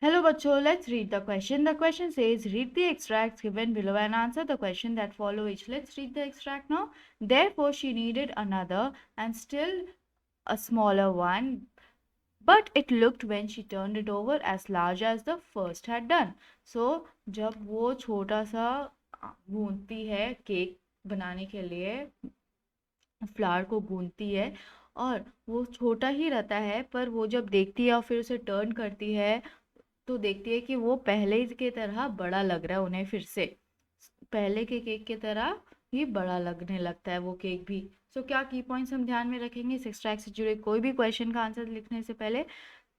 Hello बच्चों, let's read the question. The question says, read the extracts given below and answer the question that follow each. Let's read the extract now. Therefore, she needed another and still a smaller one, but it looked when she turned it over as large as the first had done. So, जब वो छोटा सा गूंथती है cake बनाने के लिए, flower को गूंथती है और वो छोटा ही रहता है, पर वो जब देखती है और फिर उसे टर्न करती है तो देखती है कि वो पहले की तरह बड़ा लग रहा है उन्हें। फिर से पहले के केक की तरह ही बड़ा लगने लगता है वो केक भी। सो क्या की पॉइंट्स हम ध्यान में रखेंगे इस एक्सट्रैक्ट से जुड़े कोई भी क्वेश्चन का आंसर लिखने से पहले?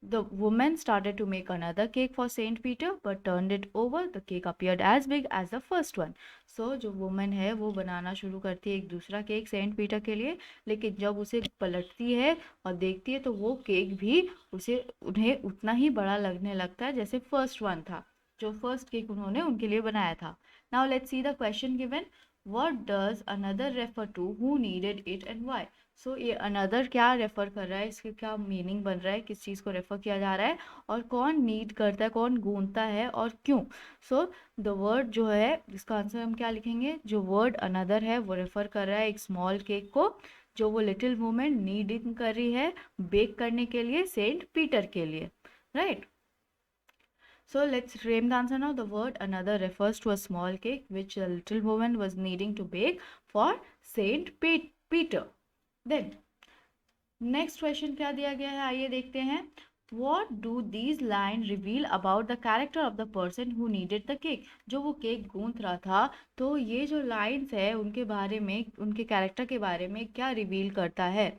The woman started to make another cake for Saint Peter, but turned it over. The cake appeared as big as the first one. So जो woman है वो बनाना शुरू करती है एक दूसरा केक सेंट पीटर के लिए, लेकिन जब उसे पलटती है और देखती है तो वो केक भी उसे उन्हें उतना ही बड़ा लगने लगता है जैसे फर्स्ट वन था, जो फर्स्ट केक उन्होंने उनके लिए बनाया था। Now let's see the question given. What does another refer to? Who needed it and why? सो ये अनदर क्या रेफर कर रहा है, इसके क्या मीनिंग बन रहा है, किस चीज़ को रेफर किया जा रहा है और कौन नीड करता है, कौन गूंथता है और क्यों? सो द वर्ड जो है इसका आंसर हम क्या लिखेंगे? जो वर्ड अनदर है वो रेफर कर रहा है एक स्मॉल केक को जो वो लिटिल वुमेन नीडिंग कर रही है बेक करने के लिए सेंट पीटर के लिए, right? So let's frame the answer now. The word another refers to a small cake which a little woman was needing to bake for Saint Peter. Then next question क्या दिया गया है, आइए देखते हैं. What do these line reveal about the character of the person who needed the cake? जो वो cake गूंथ रहा था, तो ये जो लाइन्स है उनके बारे में, उनके कैरेक्टर के बारे में क्या रिवील करता है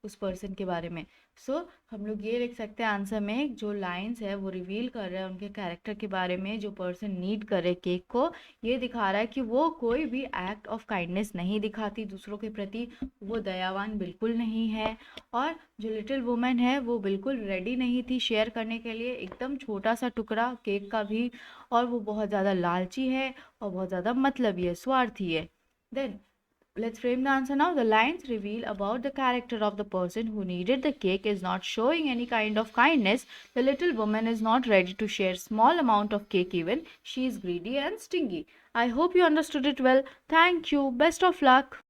उस पर्सन के बारे में? सो हम लोग ये लिख सकते हैं आंसर में, जो लाइन्स है वो रिवील कर रहा है उनके कैरेक्टर के बारे में. जो पर्सन नीड करे केक को, ये दिखा रहा है कि वो कोई भी एक्ट ऑफ काइंडनेस नहीं दिखाती दूसरों के प्रति, वो दयावान बिल्कुल नहीं है. और जो लिटिल वुमेन है वो बिल्कुल रेडी नहीं थी शेयर करने के लिए एकदम छोटा सा टुकड़ा केक का भी, और वो बहुत ज़्यादा लालची है और बहुत ज़्यादा मतलबी है, स्वार्थी है. Then let's frame the answer now. The lines reveal about the character of the person who needed the cake is not showing any kind of kindness. The little woman is not ready to share small amount of cake even. She is greedy and stingy. I hope you understood it well. Thank you. Best of luck.